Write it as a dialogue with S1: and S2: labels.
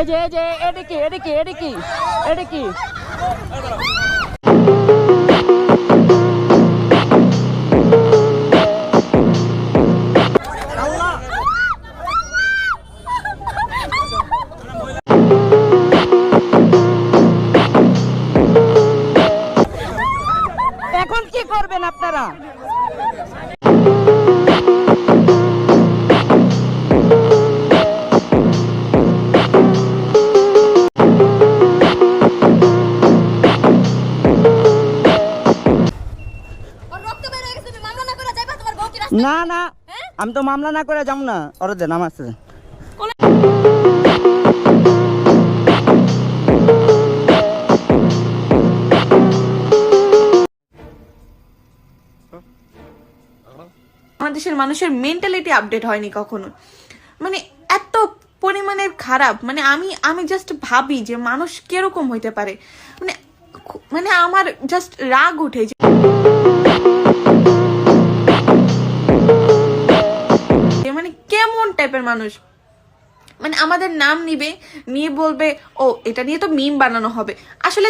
S1: এই যে এদিকে এখন কি করবেন আপনারা? না না, আমি তো মামলা না করে যাবো না। ওর দেন আমার আসতে দেন।
S2: বাংলাদেশের মানুষের মেন্টালিটি আপডেট হয়নি কখনো, মানে এত পরিমাণের খারাপ। মানে আমি জাস্ট ভাবি যে মানুষ কিরকম হইতে পারে, মানে মানে আমার জাস্ট রাগ উঠে যে মানে কেমন টাইপের মানুষ। মানে আমাদের নাম নিবে, নিয়ে বলবে ও এটা নিয়ে তো মিম বানানো হবে। আসলে